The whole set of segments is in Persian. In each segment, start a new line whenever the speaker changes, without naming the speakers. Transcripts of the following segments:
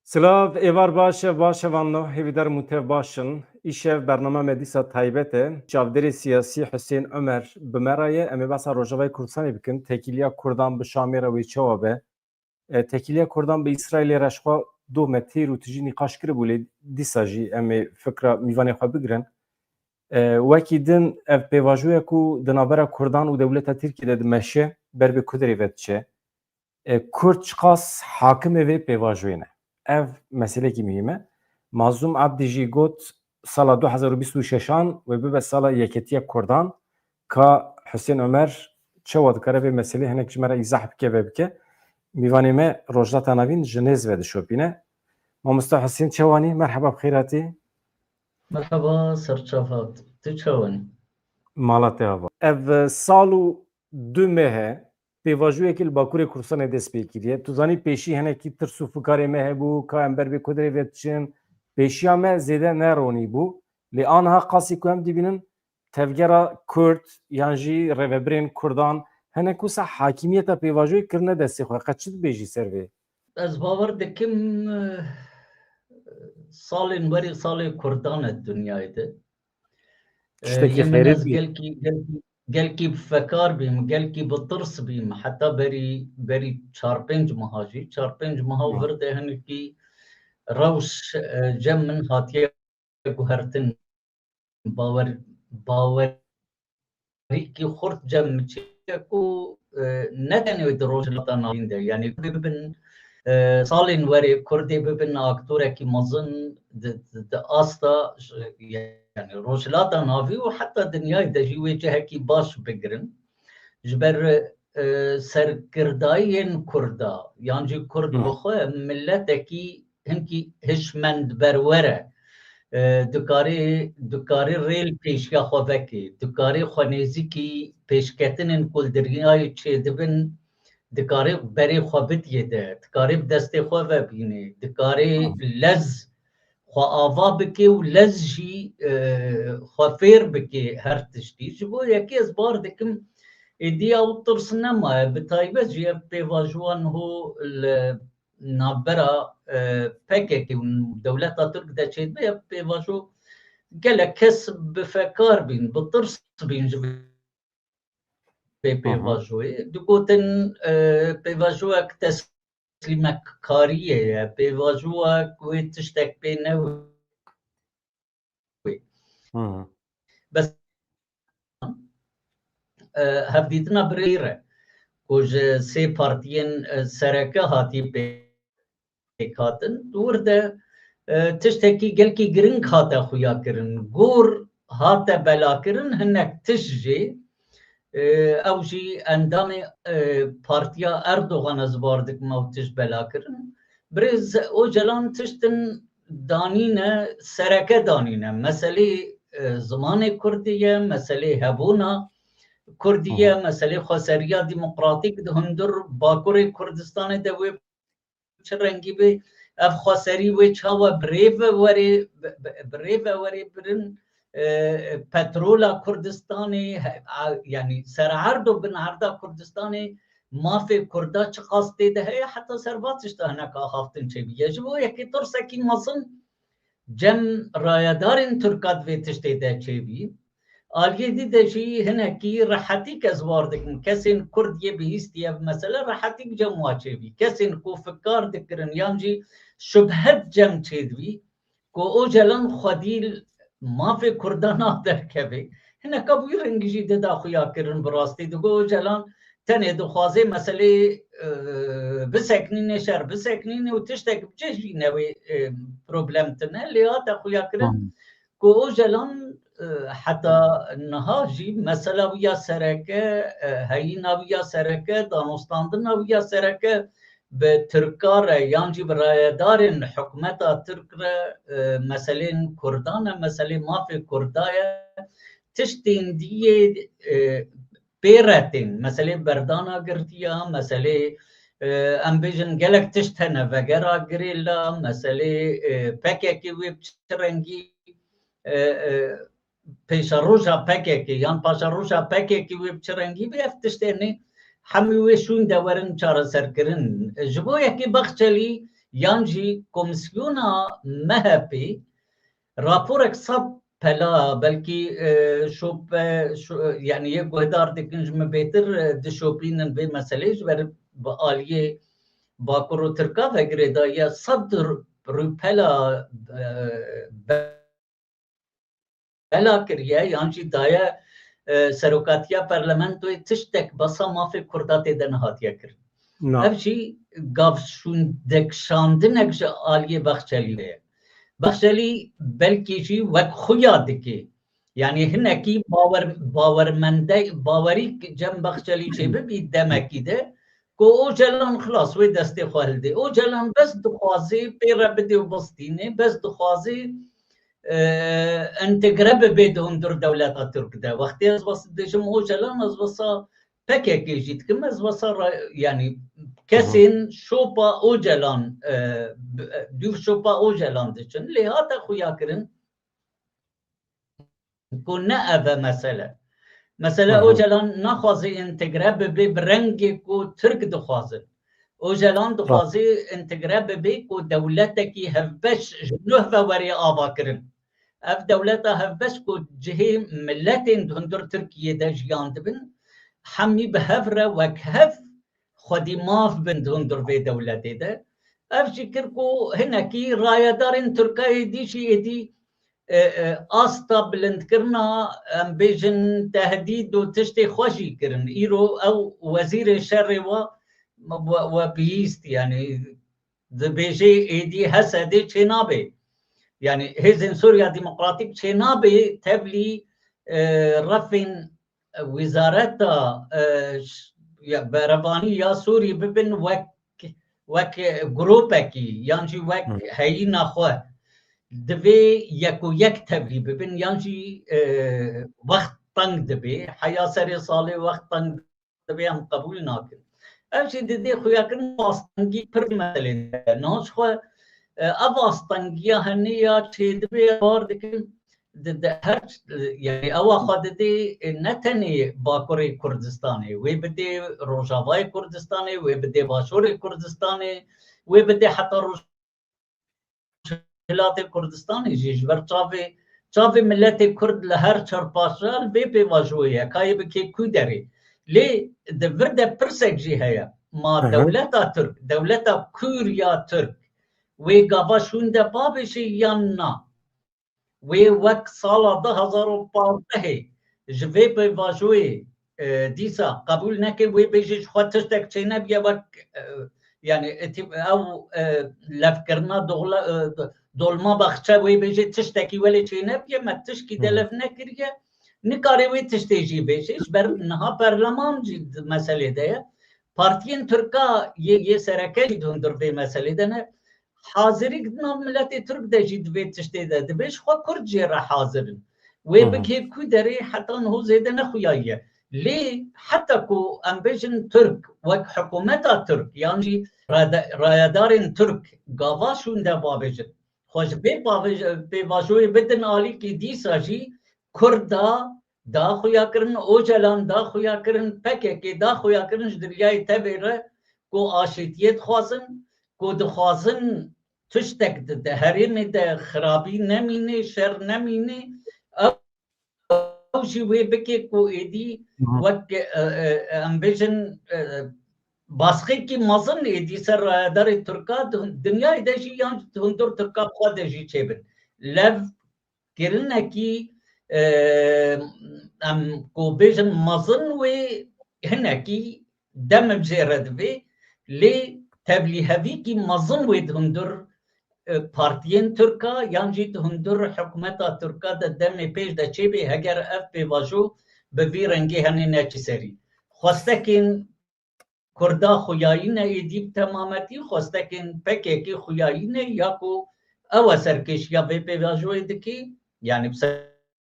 Slav evar başı vanno hevdar mutev başın işev bername medîsa taybete çavderê siyasî Hüseyin Ömer bi me re ye em ê besa Rojavayê Kurdistanê bikin tekîliya Kurdan bi Şamê re wê çawa be tekîliya Kurdan bi İsraîlê re ji xwe du me têr û tijî nîqaş kiribû lê dîsa jî em ê fikra mîvanê xwe bigirin wekî din ev pêvajoya ku di navbera Kurdan û dewleta Tirkiyeyê de dimeşe ber bi Kudrê ve diçe Kurd çiqas hakimê vê pêvajoyê ne ev meselekî mühim e Mazlum Abdî jî got sala 2026an wê bibe sala Yekîtiya Kurdan ka Hüseyin Ömer çawa dikare vê meselê hinek ji me re îzah bike ve bike mîvanê me Rojda Navîn ji Nêz ve dişopîne Mamosta Hüseyin çawanî merheba bi xêratî
Merhaba serçavat tu çawan
mala te hava ev sal û du mehe pêvajoyekî li Bakurê Kurdistanê dest pê kiriye tu zanî pêşî hinekî tirs û fikarê me hebû ka em ber vê Kudrê ve diçin pêşiya me zêde neronî bû lê aniha qasî ku em dibînin tevgera Kurd yan jî rêveberên Kurdan hinek wisa hakîmiyeta pêvajoyê kirine destê xwe qet çi dibêjî ser vê
ez bawer dikim salên werî salê Kurdan e dünyayê de
tiştekî
min
xêrê
ez gelkî fekar bîm gelkî bi tirs bîm heta berî çar pênc meha jî çar pênc meha vir de hinekî rewş cem min hatiye guhertin bawerîkî xurt cem çêye ku ne tenê di Rojhilata Navîn de yanî bibin salên werê Kurdê bibin aktorekî mezin di asta yani Rojhilata Navî û heta dinyayê de jî wê cihekî baş bigirin ji ber serkirdayên Kurda yan jî Kurd bi xwe milletekî hinkî hişmendberwer e dikarê rêl pêşiya xwe vekê dikarê xwenêzîkî pêşketinên kuldiryayê çêdibin dikarê berê xwe bidîye de dikarê bi destê xwe vebîne dikarê lez xwe ava bike û lez jî xwe fêr bike her tiştî ji bo yekê ez bar dikim êdiya û tirs nemaye bi taybet jî ev pêvajoyan hû li navbera PKK û dewleta Tirk de çêdibe ev pêvajo gelek kes bi fekar bîn bi tirs bîn ji vê pêvajoyê digotin pêvajoyek teslîmekkariyê ye pêvajoyek wê tiştek pê newê bes hevdîtina birêr e ku ji sê partiyên sereke hatî pêkhatin wir de tiştekî gelkî giring hate xuya kirin gor hate belakirin hinek tişt jê ew jî endamê partiya Erdogan ez bar dikim ew tişt belakirin birêz ocalan tiştin danîne sereke danîne meselê zimanê Kurdî ye meselê hebûna Kurdî ye meselê xweseriya demokratîk di hundir Bakurê Kurdistanê de wê çi rengî bê ev xweserî wê çawa bi rêve birin petrola Kurdistanê yani sererdo bin erda Kurdistanê mafê Kurda çi qas tê de heye heta servat tişta hinek axaftin çêbîye ji bo yekê tirsekî mezin cem rayedarên Tirka di vê tiştê de çêbî aliyê dî de jî hinekî rehetîk ez war dikim kesên Kurd yê bihîstî ev mesele rehetîk cem wa çêbî kesên ku fikar dikirin yan jî şubhet cem çêdibî ku ocalan xwedî mafê Kurda nav derkeve hineka bûyî rengî jî dida xuya kirin bi rastî digo ocalan tenê dixwaze meselê biseknîne şer biseknîne û tiştek biçe jî newê problem tune lê hate xuya kirin ku ocalan heta niha jî mesela wîya sereke heyîna wîya sereke danostandina wîya sereke bi Tirka re yan jî bi rayedarên hikûmeta Tirk re meselên Kurdan e meselê mafê Kurda ye tiştên dîyê pêretên meselê berdana girtiya meselê em bêjin gelek tişt hene vegera girêla meselê PKK wê çi rengî pêşa roja PKK yan paşa roja PKK wê bi çi rengî bê ev tiştênê hemû wê şûn de werin çareserkirin ji bo yekê bexçelî Yancı komisyona MHP raporek sab pela belki yani ye guhdar dikinj me betir dişopinin ve meselej ver aliye Bakuru Türka ve Gredaya sabdır rüpela bela kiriye yancı daya serokatiya parlamentoy tiştek basa mafi kurdat eden hatiye kir. Evci gavşun dekşandinek ji aliye Bahçeli'ye. Bahçeli belki ji vek xuya diki. Yani hineki baveri cem Bahçeli çebe bir demeki de ko o celan xlas ve deste xalde. O celan bes dixwazi peyre bide bastine bes dixwazi entegre bebe hundur devleta Türk'de. Vakti az bas dejim o celan az basa PKK jitkim az basa yani kesin şopa o celan düv şopa o celan için lehata xuya kirin ko ne eve mesele. Mesela o celan naxwazi entegre bebe brengi ko Türk dixwazin. O celan dixwazi entegre bebe ko devleteki hevbeş jnuh ve veri ava kirin. Ev devleta hevbeş ko cihi milletin hundur Türkiye'de jiyan dibin hemi bi hevre vek hev xwedî maf bin hundur vê devletê de. Ev jî kir ku hinekî rayedarên Tirkiyeyê dîşî êdî asta bilindkirina em bêjin tehdîd û tiştê xwe jî kirin. Îro ew wezîrê şerê we bihîst yani dibêje êdî Hesedê çê nabe. Yani Hêzên Sûriya Demokratîk çê nabe tevlî refên wizareta berevanî ya Sûrî bibin wek grupekî yan jî wek heyîna xwe. Divê yek û yek tevlî bibin yan jî wext teng dibe. Heya serê salê wext teng dibe em qebûl nakin. Ev jî didê xuyakirin astengî pir meselê. Nav xwe ev astengiya heniya çê dibe bar dikin her yani ewa xwe didê ne tenê Bakurê Kurdistanê wê bidê Rojavayê Kurdistanê wê bidê Başûrê Kurdistanê wê bidê heta Rojhilatê Kurdistanê jî ji ber çavê milletê Kurd li her çarpaşa bê pêvajoyê ye kayê bike ku derê. Lê di vir de pirsek jî heye ma dewleta Türk dewleta Kûr ya Türk wê gava şûn de babêjî yan na. Wê wek sala 2015 ji vê pêvajoyê dîsa qebûl neke wê bêjî ji xwe tiştek çê nebiye wek yani ew levkirina dolma baxçe wê bêjî tiştekî welê çê nebiye me tişkî de lev nekiriye nikarê wê tiştê jî bêjî ji ber niha berleman jî meselê de ye. Partiyên Tirka yê sereke jî hundir vê meselê de ne hazırlık milletê Türk de jî divê tiştê de dibe ji xwe Kurd jê re hazirin. Wê bike ku derê heta niho zêde nexuyaye. Lê heta ku em bêjin Türk wek hikûmeta Türk yan jî rayedarên Türk gava şûn de babêjin. Xwe ji pêvajoyê bidin alîkî dîsa jî Kurda daxuya kirin, Ocalan daxuya kirin, PKK daxuya kirin ji diryayê tevê re ku aşîtiyê dixwazin, ku dixwazin tiştek di herêmê de xirabî nemîne, şer nemîne, ew jî wê bike ku êdî wek em bêjin baskekî mezin êdî ser rayedarê Tirka dinyayê de jî yan hundur Tirka xwe de jî çêbin. Lev kirinekî em ku bêjin mezin wê hinekî demim jêre dibe lê tevlîhevîkî mezin wê hundur partiyên Tirka yan jî hundur hikûmeta Tirka de demê pêş de çêbê heger ev pêvajo bi vî rengê henê neçî serî. Xwestekên Kurda xuyayîne êdî temametî, xwestekên PKK xuyayîne ya ku ew serkêşiya vê pêvajoyê dike yani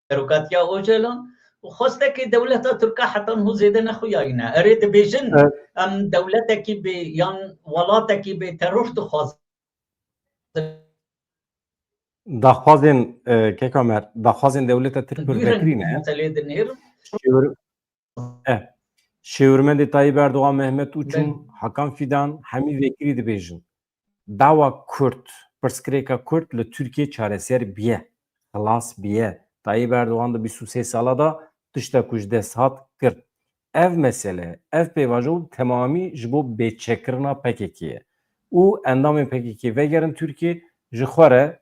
serokatiya Ocalan û xwestekê dewleta Tirka heta niho zêde nexuyayîne. Erê dibêjin em dewletekî bê yan welatekî bê teror dixwazin.
Daxwazên Kekamer daxwazên dewleta Tirk birdekirîne
meselê dinêr
Şêwirmendê Tayyip Erdogan Mehmet Uçum Hakan Fidan hemî vekirî dibêjin. dava Kürt, pirsgirêka Kürt li Tirkiye çareser biye. Xelas biye. Tayyip Erdoğan da 23 sala da tiştek ku ji dest hat kir. Ev mesele, ev pêvajo û temamî ji bo bêçekirina PKK'ye. û endamên PKK vegerin Tirkiye ji xwe re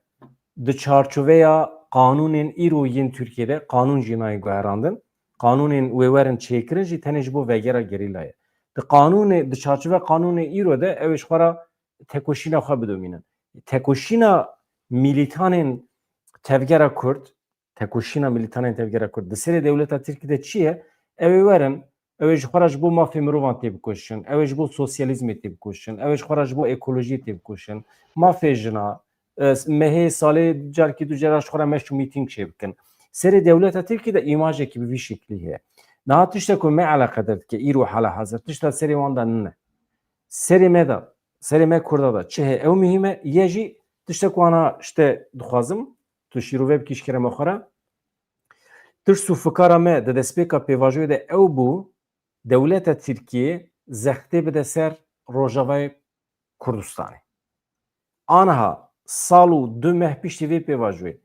di çarçoveya qanûnên îro yên Tirkiye'de qanûn jî nayê guherandin. Qanûnên wê werin çêkirin jî tenê ji bo vegera gerîla ye. Di qanûnê di çarçove qanûnê îro de ew ê ji xwe re tekoşîna xwe bidomînin. Tekoşîna militanên tevgera Kurd, tekoşîna militanên tevgera Kurd di serê dewleta Tirkiyeyê de çi ye? Ew ê werin, ew ê ji xwe re ji bo mafê mirovan tê bikoşin, ew ê ji bo sosyalîzmê tê bikoşin, ew ê ji xwe re ji bo ekolojiyê tê bikoşin, mafê jina, mehê salê carkî du cara ji xwe re meş û mîtîng çê bikin. Serê dewleta Tirkiyeyê de îmajekî bi vî şeklî heye. Niha tiştek ku me eleqedar dike îro hala hazir, tişta serê wan da nine. Serê me da, serê me Kurda da çi heye ew mühîm e, ye jî tiştek wana işte dixwazim tu şîrovê bikî ji kerema xwe re tirs û fikara me di destpêka pêvajoyê de ew bû dewleta Tirkiyê zextê bide ser Rojavayê Kurdistanê. Aniha sal û du meh piştî vê pêvajoyê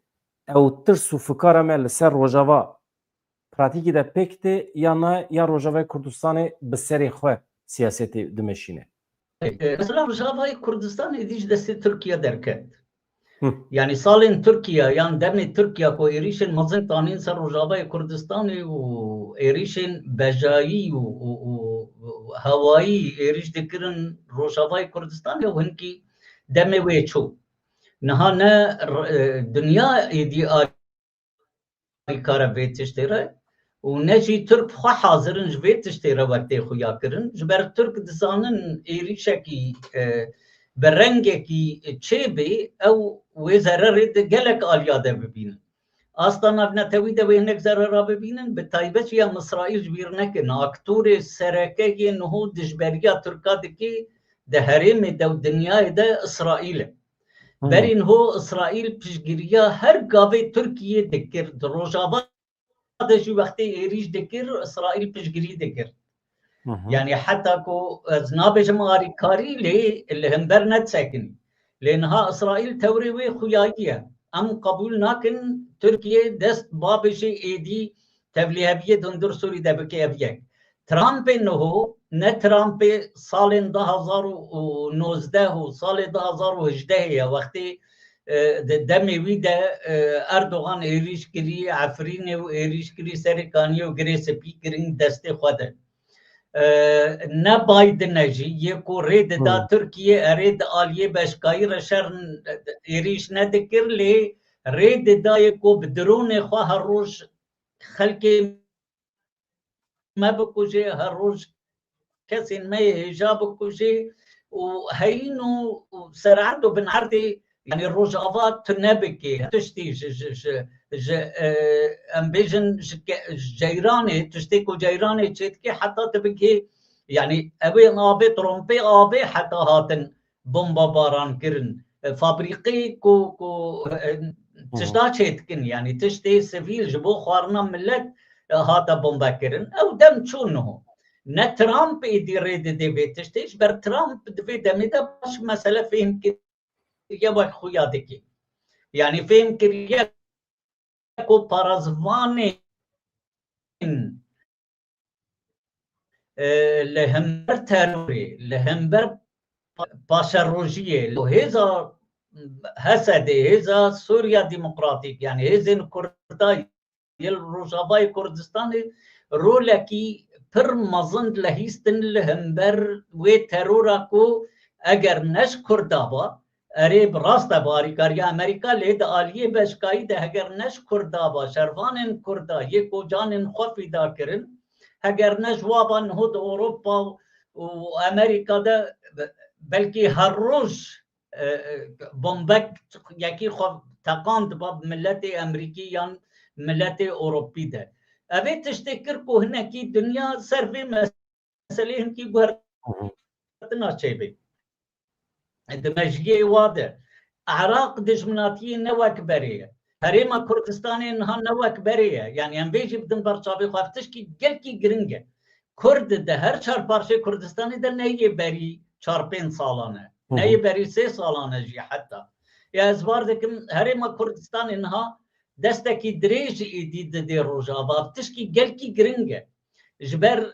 ew tirs û fikara me li ser Rojava pratîkî de pêk tê ya na ya Rojavayê Kurdistanê bi serê xwe siyasetê dimeşîne.
Mesela Rojavayê Kurdistanê dî ji destê Tirkiye derket.
Hı.
Yani salên Tirkiye yan demê Tirkiye ku êrişên mezin tanîn ser Rojavayê Kurdistanê û êrişên bejayî û hewayî êriş dikirin Rojavayê Kurdistanê û hinkî demê wê çû. Niha ne dünya êdî alîkare vê tiştê re û ne jî Türk xwe hazirin ji vê tiştê re wextê xuya kirin ji ber Türk dizanin êrişekî bi rengekî çêbê ew wê zererê de gelek aliya de bibînin. Asta navnetewî de wê hinek zerera bibînin bi taybet ya Misraîl ji bîr nekin. Aktorê serekeyê niho dijberiya Tirka dike di herêmê de û dinyayê de İsraîl e. Berî niho İsraîl piştgiriya her gavê Tirkiyê dikir. Di Rojava de jî wextê êrîş dikir, İsraîl piştgirî dikir. Yani heta ku ez nabêjim alîkarî lê li hember netsekinî. Lê niha İsraîl tewrê wê xuyayî ye. Em qebûl nakin Tirkiye dest babêjê êdî tevlîheviyê hundir Sûrî de bike ev yek. Trumpê niho ne Trumpê salên 2019 û salê 2018 ye wextê demê wî de Erdogan êrîş kirî, Efrînê û êrîş kirî serê kaniyê û girê spî kirin destê xwe de. Ne Biden jî yê ku rê dida Tirkiye erê di aliyê beşkayî re şer êrîş nedikir lê rê didayê ku bi dronê xwe her roj xelkê me bikuje, her roj kesên me hêja bikuje û heyîn û serherd û binerdê yani Rojava tu nebike tiştî ji em bêjin ji ceyranê tiştê ku ceyranê çêdike heta tu bike yani evê avê trompê avê heta hatin bomba baran kirin. Fabrîqê ku tişta çêdikin yani tiştê sivîl ji bo xwarina millet hata bomba kirin. Ew dem çû niho. Ne Trump êdî rê dide vê tiştê ji ber Trump di vê demê de baş mesele fêm kiriye wek xuya dike. Yani fêm kiriye ku parazvanên li hember terorê, li hember paşerojiyê, hêza Hesedê, hêza Sûriya Demokratîk yani hêzên Kurda yê Rojavayê Kurdistanê rolekî pir mezin lehîstin li hember wê terora ku eger neş Kurda ba erê bi rast e alîkariya Amerîka lê di aliyê beşkayî de heger neş Kurda ba şervanên Kurda yê ku canên xwe fîda kirin heger neş wa niho di Ewropa û Amerîka de belkî her roj bombek yekî xwe teqand ba milletê Amerîkî yan milletê Ewropî de. Evê tiştê kir ku hinekî dinya ser vê meselê hinkî guhertina çêbê. Di mejiyê wa de Iraq dijminatiyê ne wek berê ye. Herêma Kurdistanê niha ne wek berê ye. Yani em bê jî bidin ber çavê xwe ev tişkî gelkî giring e. Kurd de her çar parçê Kurdistanê de neyê berî 4-5 salan e. نهي بري 3 سالانه جي حتى يا ازبار دكم هرم كردستان انها دستكي دريج ايدي دي روجافا بتشكي قلكي جرينجا جبر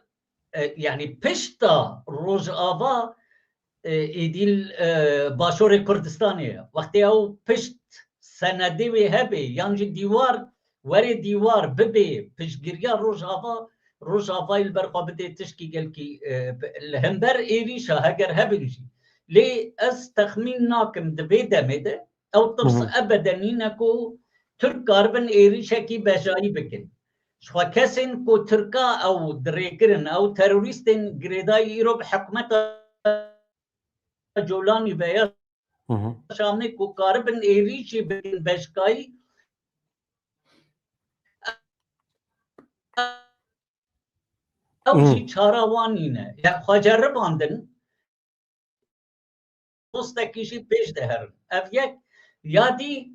يعني بشتا روجافا ايدي باشور كردستانيه وقت او بشت سندي وهبي يانجي ديوار وري ديوار ببي بشجريا روجافا روجافا البرقه بدي تشكي قلكي الهمبر ايريشا هجر هبلجي لي استخمين ناكم دبي دمده او ترس ابدا نينكو ترك كاربن ايريشا كي بجاي بكن شو كسن كو تركا او دريكرن او تيروريستن جريداي يروب حكمته جولاني بيا شامني كو كاربن ايريشي بكن بشكاي او شي چاراوانينه يا خجرب اندن مستكيشي بيش دهر افيك يادي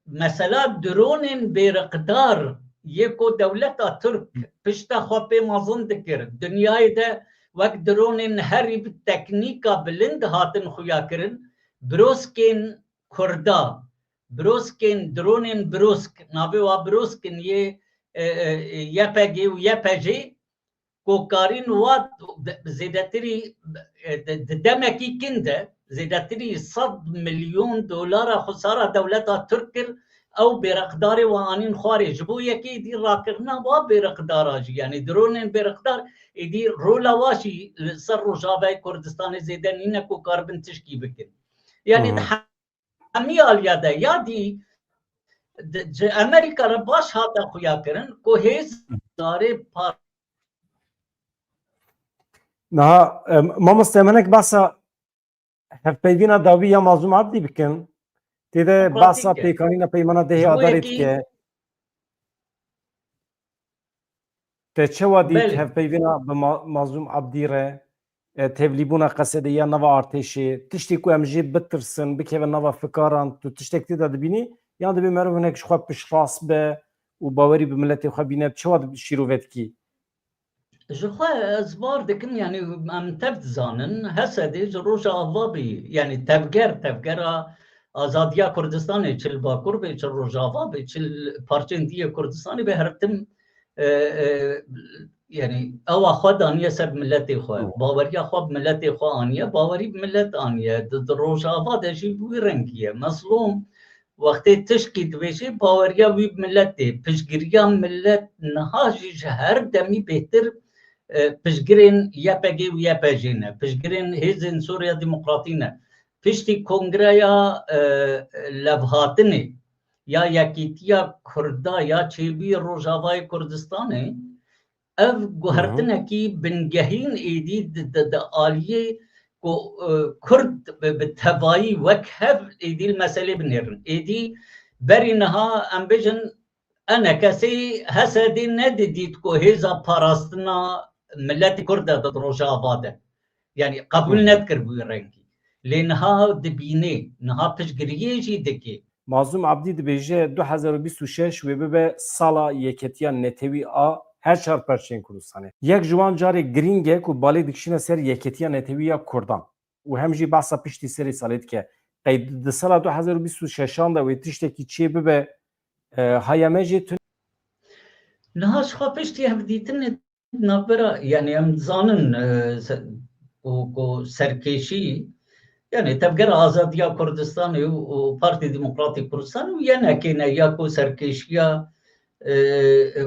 مثلا درون برقدار يكو دولة ترك بشتا خوبي مازن دكر دنياي ده وقت درون هري بالتكنيكا بلند هاتن خويا كرن بروسكين كردا بروسكين درون بروسك نابوا بروسكين يپگي ويپجي كوكارين وات زيدتري دمكي كنده زيدتري $100 خسارة دولتها تركر او برقدار وانين خارج بو يكي دي راكرنا و برقدار يعني درون برقدار يدير رولا واشي سر رجابه كردستان زيدانين كو كاربن تشكي بكن يعني حمي الياده يادي امريكا رباش هذا خويا كرن كو هيز داري
نها ما مستمنك بس هفبيدينا داوي يا مازوم عبدي بكن تيده باسا بيكانينا بيمانا دهي ادارت كه تشوا ديت هفبيدينا بمازوم عبدي ره تبليبونا قصده يا نوا ارتشي تشتي كو امجي بترسن بكيف نوا فكاران تو تشتك تيدا دبيني يا دبي مرو هناك شخو بشراس به وباوري بملتي خبينه تشوا شيروفت كي
جخوا ازبار دكم يعني ام تبت زانن هسدي روجا افابي يعني تفجر آزادیا کردستان چل باکور به چل روجاوا به چل پارچندی کردستانی به هرتم يعني او خود انيه سب ملت خو باوري خو ملت خو انيه باوري ملت انيه د روجاوا د شي ويرنكيه مظلوم وقت تشكيت بشي باوريا وي ملت پشگريا ملت نهاج هر دمي بهتر پشگرين يپگي ويپجينه پشگرين هيزن سوريا ديمقراطينه پشتی کنگریا لبهاتنه یا یکیتیا کردا یا چیبی روجاوای کردستانه اف گوهرتنه کی بنگهین ایدی د آلیه کو کرد به تبایی وکهف ایدی المسئله بنیرن ایدی بری نها امبیجن انا کسی حسدی ندیدید کو هیزا پاراستنا ملت کرد د روجاواده یعنی قبول ندکر بوی رنگی لنها دبینه نها پشگریه جی دکی
مازوم عبدی دبیجه 2026 و به سالا یکتیا نتوی آ هر چهار پرچین کردستانه یک جوان جاری گرینگه که بالی دکشینه سر یکتیا نتوی یا کردان و همجی بحثا پشتی سری سالید که قید سالا 2026 آن و تشتکی چی به هایمه جی تون
نهاش خواه پشتی هفدیتن نبرا یعنی هم زانن و سرکشی يعني تبقى آزادية كردستان وبارتي ديمقراطي كردستان ويانا كينا ياكو سركيشيا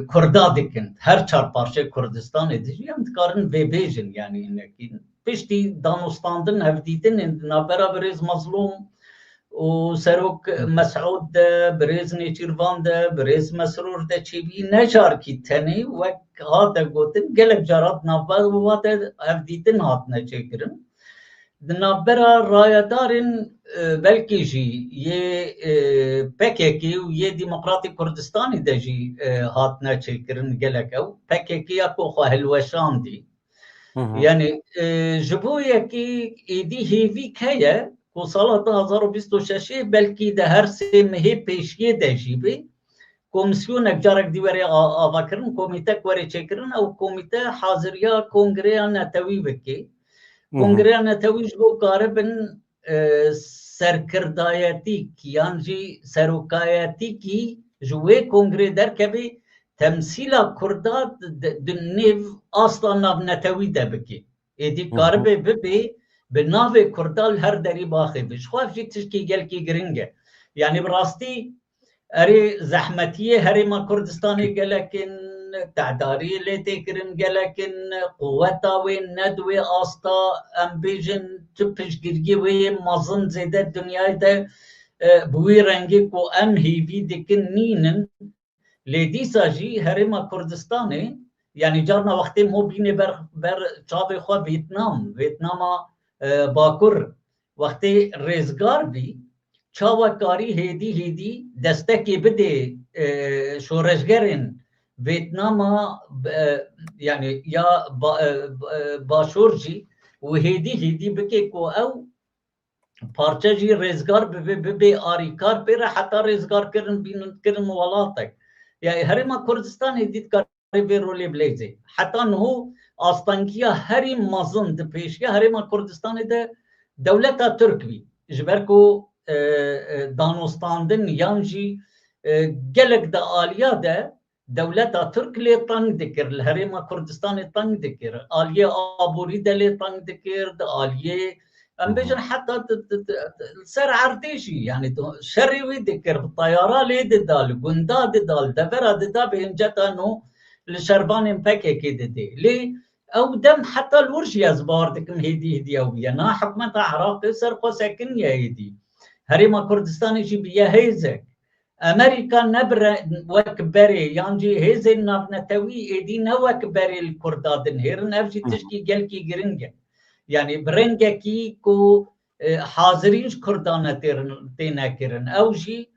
كردادكن هر چار پارچه كردستان دي هم تكارن في بيجن يعني انكين پشتي دانوستاندن هفديتن نابرا بريز مظلوم وسروك مسعود بريز نيچيروان بريز مسرور چيبي نجار كي تني وك هاتا گوتن گلب جارات نابر وواتا هفديتن هات نچيكرن دنابرا رایدارن بلکی جی یه پککی و یه ديمقراطي کردستانی ده جی هاتنا چکرن گلک او پککی اکو خواه الوشان دی يعني جبو يكي ايدي هيفي كايا کو سال 2026 بلکی ده هر سه مهی پیشیه ده جیبه کمیسیون جارک دیوری آوا کرن کمیته کوری چکرن او کمیته حاضریا کنگره نتوی بکی کنگره نتویج بو کاربن سرکردایتی یان جی سروکایتی کی جوی کنگره درکبی تمثیلا کردا دنیو اصلا نابنتوی دبکی ایدی کاربه ببی به ناو کردال هر دری باخی بش خواهد جی تشکی گل کی گرنگه یعنی براستی اری زحمتیه هریما کردستانی گلکن تعداری لیتی کرن گلکن قوتا و ندوی آستا ام بیجن تو پشگرگی و مازن زیده دنیای ده بوی رنگی کو ام هیوی دکن نینن لیدی ساجی هریما کردستانی یعنی جارنا وقتی مو بینه بر چاوی خواه ویتنام باکر وقتی ریزگار بی چاوکاری هیدی دستکی بده شورشگرین ویتنام یعنی یا باشورجی و هیدی بکی کو او پارچه جی ریزگار به آریکار پیره حتی ریزگار کرن ولاتک یعنی هریما کردستان هیدید کاری به رولی بلیزی حتی نهو آستانگیا هری مازن ده پیشگه هریما کردستان ده دولتا ترک بی جبرکو دانوستاندن یانجی گلک دا آلیا ده دولتا ترک لی تنگ دکر الهریما کردستان تنگ دکر آلیه آبوری ده لی تنگ دکر ده آلیه ام بیجن حتی سر عرتیشی یعنی شری وی دکر طیارا لی دال گندا دال دفرا دا به انجتا نو لشربان امپکه که ده لی او دم حتى الورشي ازبار دكم هيدي او نا حكومه عراق سر خو ساكن يا هيدي هريما كردستان جي بيا هيزك امريكا نبر وكبري يانجي هيزي نافنتوي ايدي نوكبري الكردادن هيرن افجي تشكي جلكي جرنجه يعني برنجه كي كو حاضرينش كردانه تينا كرن او جي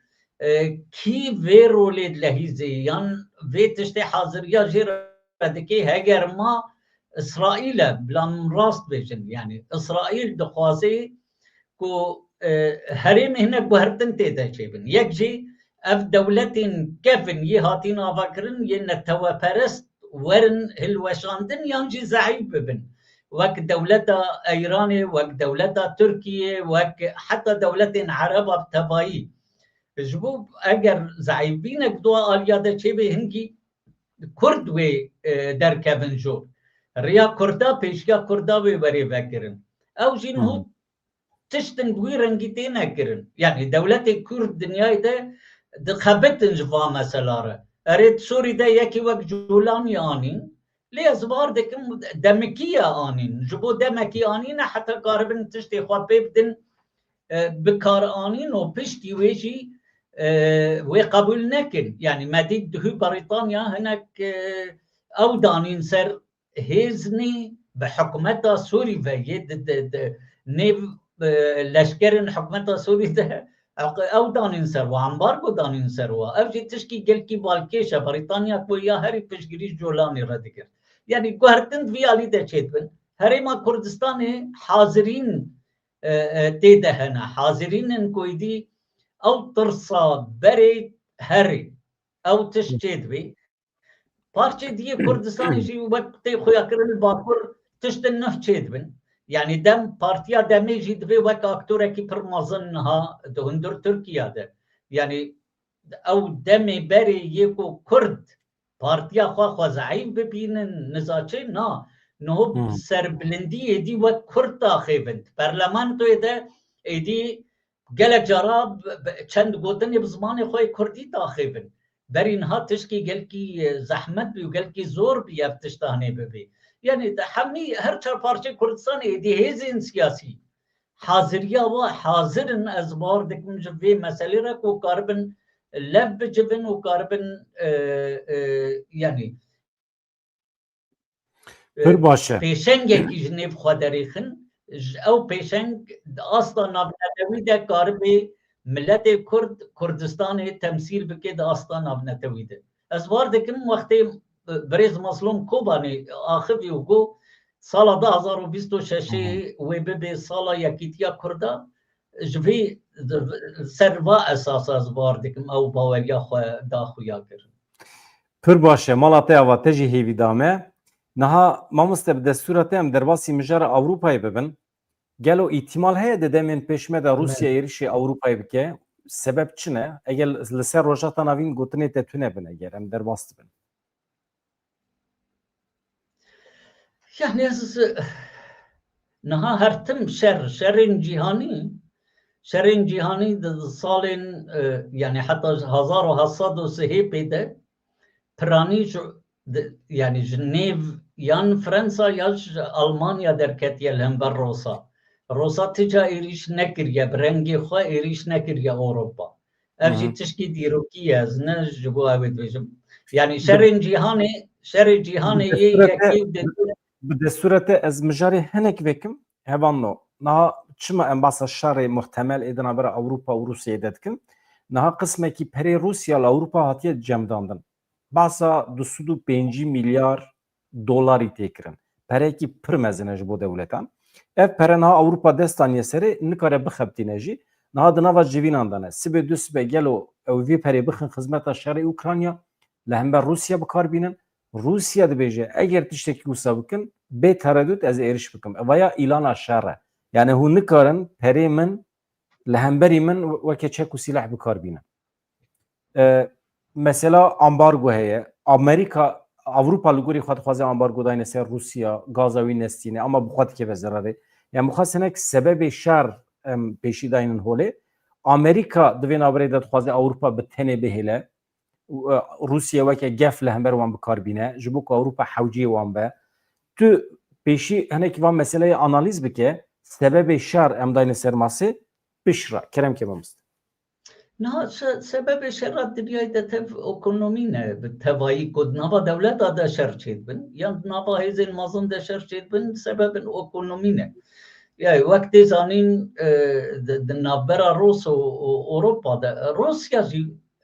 كي فيرو ليد لهيزي يان فيتشتي حاضريا جير بدكي هاجر ما اسرائیل بلام راست بیشن یعنی اسرائیل دخوازی کو هریم هنه بهرتن تیده چیبن یک جی اف دولتین کفن یه هاتین آفاکرن یه نتوا پرست ورن هلوشاندن یانجی زعیب ببن وک دولتا ایرانی وک دولتا ترکیه وک حتی دولتین عرب بتبایی جبوب اگر زعیبینک دو آلیاده چیبه هنگی کرد و در کفن جو ریا کردا پیشگاه کردا وی بری وکرن او جین هو تشتن بوی رنگی تینا کرن یعنی دولت کرد دنیای ده خبتن جوا مثلا را ارید سوری ده یکی وقت جولانی آنین لی ازبار دکم دمکی آنین جبو دمکی آنین حتی کاربن تشتی خواه بیبدن بکار آنین و پشتی ویجی وی قبول نکن یعنی مدید دهو بریطانیا هنک او دانین سر هزني بحكومتها سوري فيد نيف لشكرن حكومتها سوري ده او دانين سروا امبارگو دانين سروا افجي تشكي جلكي بالكيشة بريطانيا كويا هري بشجريش جولاني ردكر يعني قهرتند في علي ده چيتبن هري ما كردستان حاضرين تيده هنا حاضرين كويدي او ترصا بري هري او تشتيد بي پارچه دیگه کردستانی جی وقتی خویا کرن باکر تشتن نه چید بن یعنی دم پارتیا دمی جی دوی وقت اکتوره کی پرمازن ها دهندر ترکیه ده یعنی او دمی بری یکو کرد پارتیا خواه زعیف ببینن نزاچه نه نه سربلندی ایدی وقت کرد داخی بند پرلمان تو ایده ایدی گلک جراب چند گوتنی بزمان خواه کردی داخی بند بر اینها تشکی گلکی زحمت بی و گلکی زور بی افتشتانه ببی یعنی همه هر چهار پارچه کردستان ایدی هیزین سیاسی حاضریا و حاضرن از بار دکم جوی مسئله را کو کاربن لب بجبن و کاربن یعنی
پر باشه
پیشنگ یکی جنیب خواه دریخن او پیشنگ اصلا نابنتوی ده کاربی ملت کرد کردستان تمثیل بکید آستان ابنتوی ده از واردکم وقتی بریز مظلوم کوبانی آخوی و گو سال 2026 و به سال یکیتیا کرده جوی سروا اساس از واردکم او باوریا خواه دا خویا کرد
پر باشه مالاته اوا تجی هیوی دامه نها مامسته به دستورات ام درواسی مجار اوروپای ببن gelo ihtimal heye de demin peşme de Rusya erişi Avrupa'ya bike sebep çi ne? Eğer li ser rojata navîn gotinê te tune bin eger em derbas bin.
Yani naha hertim şerrin cihani de salin yani hatta 1703 de Prani yani Cennev yan Fransa ya Almanya derketiye hember Rosa tica eriş nekiriye brengi xwe eriş nekiriye Avrupa. Ev jî tişkî dîrokî ez ne ji bo ev dibêjim. Yani şerên cîhanê yê yekî de
Bi desurete ez mijarê hinek vekim hevanno. Naha çima em basa şerê muhtemel êdin bera Avrupa û Rusyayê de dikin. Naha qismekî perê Rusya li Avrupa hatiye cemdandin. Basa 205 milyar dolarî tê kirin. Perekî pir mezin e ji bo dewletan. Ev pere naha Avrupa destaniye serê nikare bixebtîne jî. Naha di nava civînan de ne. Sibê du sibê gelo ew vê perê bixin xizmeta şerê Ukrayna li hember Rusya bikarbînin. Rusya dibêje eger tiştekî wisa bikin bê tereddüt ez êriş bikim. Vaya îlana şer e. Yani hûn nikarin perê min li hemberî min weke çek û sîlah bikarbînin. Mesela ambargo heye. Amerika Avrupa li gorî xwe dixwaze ambargo dayne ser Rusya gaza wî nestîne ama bi xwe dikeve zerarê. Yani bi xwe sinek sebebê şer em pêşî dayinin holê. Amerika di vê naberê de dixwaze Avrupa bi tenê bihêle. Rusya weke gef li hember wan bikarbîne ji bo ku Avrupa hewciyê wan be. Tu pêşî hinekî van meseleyê analîz bike sebebê şer em dayne ser masê pişra kerem kemamist.
Na sebebi şerrat dünyayı da tev ekonomi ne? Tevayı kod nava devlet da şer çedbin. Ya nava hezin mazın da şer çedbin sebebin ekonomi ne? Yani vakti zanin de navbera Rus Avrupa'da Rusya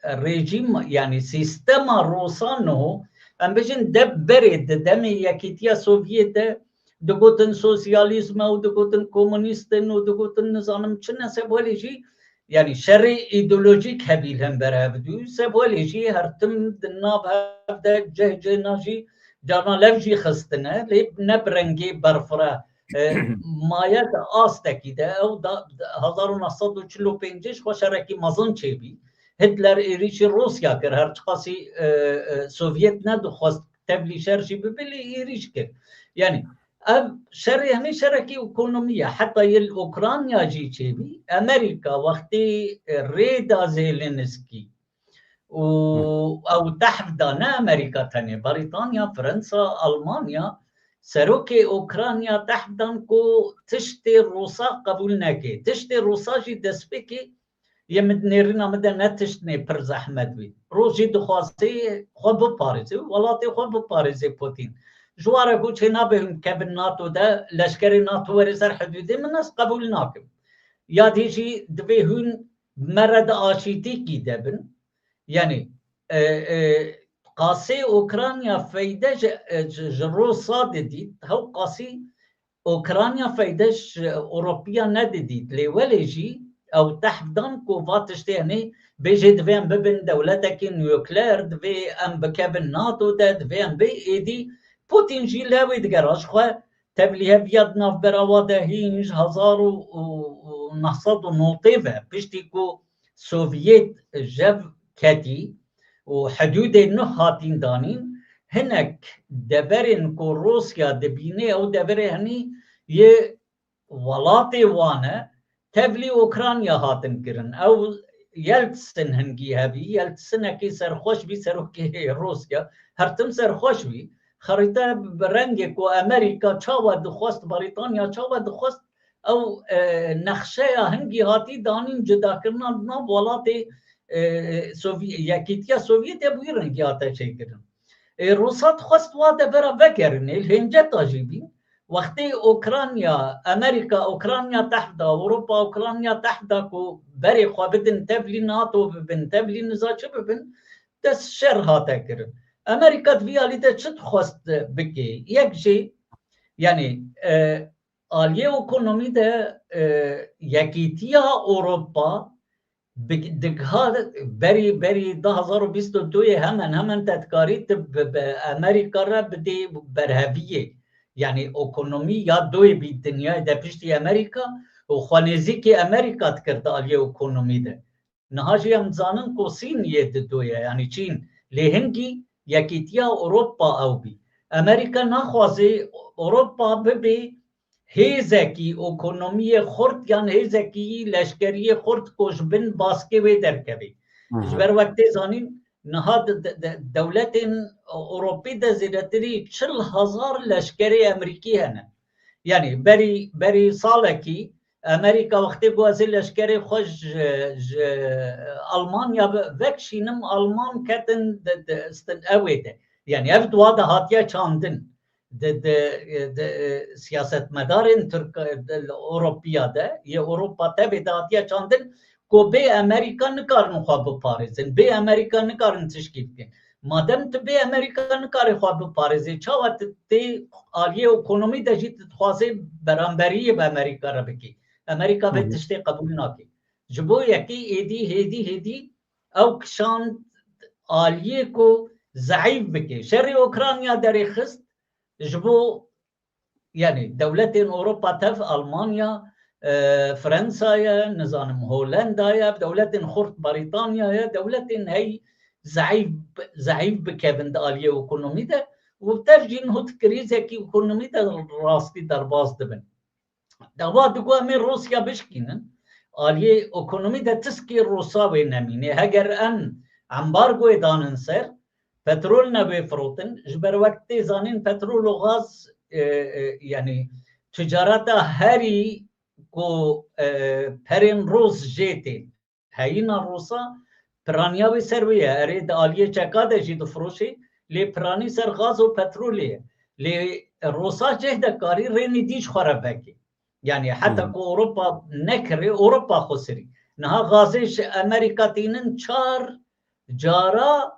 rejim yani sistema Rusano em bejin deb beri de demi yakitiya Sovyete digotin sosyalizme u digotin komünisten u digotin nizanım çine sebolici yani şerri ideolojik hebil hem berevdü sebolici her tim dinab hevde cehcenaji canalevji xistine lep nebrengi berfra maya da asteki de ev da 1945 xoşereki mazın çebi Hitler erişi Rusya kir her çıkası Sovyet ne duxwast tevli şerşi bibili eriş kir. Yani ev şerri hani şereki ekonomiye hatta yıl Ukrayna jî çebi Amerika vakti Reda Zelenski او تحفظ نه امریکا تنه بریتانیا فرانسا المانیا سروکی اوکراینیا تحفظن کو تشتی روسا قبول نکی تشتی روسا جی دسپیکی یمدنیرین آمده نتشتنی پر زحمت بی روزی دخواستی خوب پاریزی ولاتی خوب پاریزی پوتین جواره کو چه نبهم که به ناتو ده لشکری ناتو ورزر حدودی من از قبول ناکم یا دیجی دوی هون مرد آشیتی کی دبن Yani qasê Ukrayna feyde ji Rosa dedît hew qasî Ukrayna feyde ji Ewropiya nedidît lê welê jî ew tehfdan ku va tiştê henê bêjê divê em bibin dewletekî nükleer divê em bikevin NATO de divê em bê êdî Putin jî lewê digera ji xwe tevlîheviya di navbera wa de hîn ji 1990 ve piştî ku Sovyet jev keti و حدود نه هاتین دانین هنک دبرین کو روسیا دبینه او دبره هنی یه ولات وانه تبلی اوکراینیا هاتن کرن او یلتسن هنگی هبی یلتسن اکی سرخوش بی سروکی روسیا هرتم سرخوش بی خریطه برنگ کو امریکا چاوا دخواست بریتانیا چاوا دخواست او نقشه هنگی هاتی دانین جدا کرنا نا ولات یکیتیا سوویت بوی رنگی آتا چیکرن روسات خواست واده برا وکرن الهنجه تاجیبی وقتی اوکراینیا امریکا اوکراینیا تحت اروپا اوکراینیا تحت کو بری خواه بدن تبلی ناتو ببن تبلی نزاچه ببن دست شر هاتا کرن امریکا دویالی ده چت خواست بکی یک جی یعنی آلیه اکنومی ده یکیتیا اروپا دگها بری 2022 hemen tedkarit Amerika ra bide berheviye يعني اکونومی یا دوی بی دنیای ده پشتی امریکا و خوانیزی که امریکا تکرد آلیه اکونومی ده نهاجی هم زانن کو سین یه دویه یعنی چین لهنگی یکیتیا اروپا او بی امریکا نخوازه اروپا ببی هیزکی اکونومی خورد یعنی هیزکی لشکری خورد کوش بن باسکه وی درکبی جبر وقتی زانین نهاد دولت اوروپی ده زیرتری 40,000 لشکری امریکی هنه یعنی بری ساله کی امریکا وقتی گوازی لشکری خوش آلمانیا وکشینم آلمان کتن استن اویده یعنی اف دواده هاتیا چاندن د سیاست مدارن ترک اوروپیا ده یا اوروپا تبی هاتیا چاندن کو به امریکا نکارن خواب بپارزن به امریکا نکارن تشکیل کن مادم تو به امریکا نکاری خواب بپارزی چاوت تی آلیه اکونومی ده جیت خوازه برانبری به امریکا را بکی امریکا به تشتی قبول ناکی جبو یکی هیدی او کشان آلیه کو ضعیف بکی شر اوکرانیا داری خست جبو یعنی دولت اوروپا تف آلمانیا فرنسا نظام هولندا دولت خورد بريطانيا دولت هي ضعيف بكابند آلية اکونومی ده و تفجين هوت كريزة كي اکونومی ده راستي درباز دبن دوا دقوا من روسيا بشكينن آلية اکونومی ده تسكي روسا وينمينه هگر ان امبارگو دانن سر پترول نبي فروتن جبر وقت زانين پترول و غاز يعني تجارت هری کو پرین روز جیتی هینا روسا پرانیاوی سرویه ارید آلیه چکاده جید فروشی لی پرانی سر غاز و پترولیه لی روسا جهده کاری رینی دیش خورا بکی یعنی حتی که اوروپا نکره اوروپا خسری نها غازش امریکا تینن 4 جارا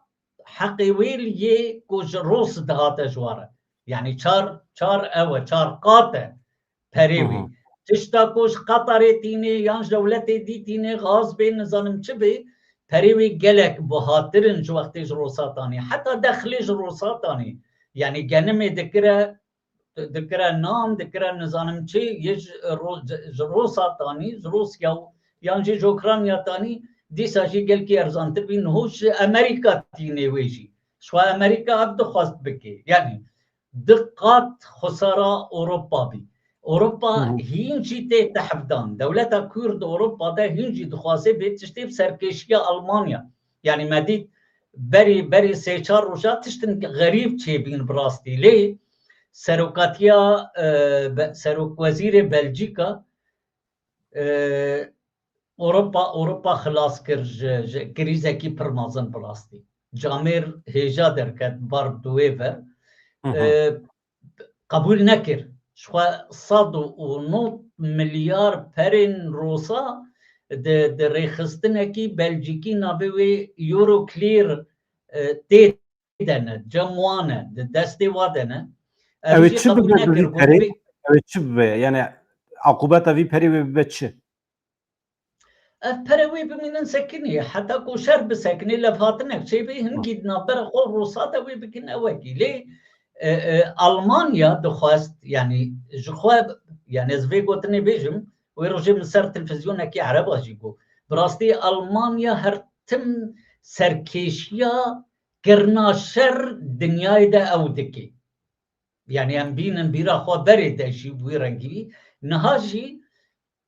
حقیویل یه کج روس دهاته جواره یعنی 4 قاطه پریوی تشتا کوش قطر تینه یانج دولت دی تینه غاز به نظام چه به پریوی گلک بهاترن جو وقتش روساتانی حتی داخلش روساتانی یعنی گنم دکره نام دکره نظام چه یج روساتانی روسیا یانج اوکراینیا تانی دیسا جی گل کی ارزانتر بین هوش امریکا تینه ویجی شو امریکا عبد خواست بکی یعنی دقات خسارة أوروبا بي أوروبا هينجي تحفدان دولة كورد أوروبا ده هينجي دخوازي بيت تشتيب سركيشيا ألمانيا يعني مديد بري سيشار روشا تشتن غريب چه بين براستي ليه سروكاتيا سروك وزير بلجيكا أوروبا خلاص كريزة كي برمازن براستي جامير هيجا دركت بارب دويفر قبول نکر شو 109 میلیارد پرین روسا د ریخستنکی بلژیکی نابوی یورو کلیر تیدنه جموانه د دستی وادنه
Evet çi bi peri evet çi bi yani akubeta vi peri ve çi
پروی بمینن سکنی حتی کو شر بسکنی لفاتنک چی به هنگی نابر خو روسا دا وی بکن اوکی لی ألمانيا دخواست يعني جخواب يعني زوي قوتني بيجم ويرجع من سر تلفزيون كي عربا جيبو براستي ألمانيا هرتم سركيشيا كرنا شر دنياي دا أو دكي يعني أم بينا بيرا خوا بري دا جي ويرنجي نهاجي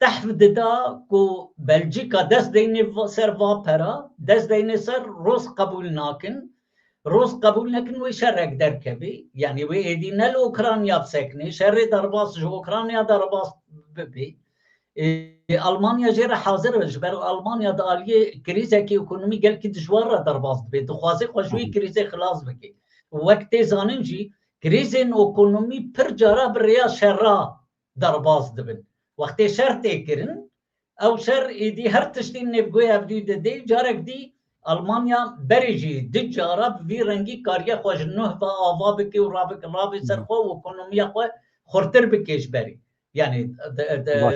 تحفظ دا كو بلجيكا دست ديني سر وابرا دست ديني سر روس قبول ناكن روس قبول نکن و شرک درکبی یعنی و ایدی نل اوکراینیا بسکنی شر درباس جو اوکراینیا درباس ببی آلمانیا جرا حاضر بش بر آلمانیا دالیه کریزه کی اکونومی گل کی دشوار درباس بی دخوازی خوشوی کریزه خلاص بکی وقت زاننجی کریزن اکونومی پر جارا بریا شرا درباس دبن وقت شر تکرن او شر ایدی هر تشتین نبگوی افدی دی جارک دی ألمانيا بريجي دجارة في رنجي كاريا خوش نوه با آوا بكي و رابي سرخو و اکونومیا خو خورتر بكيش بري يعني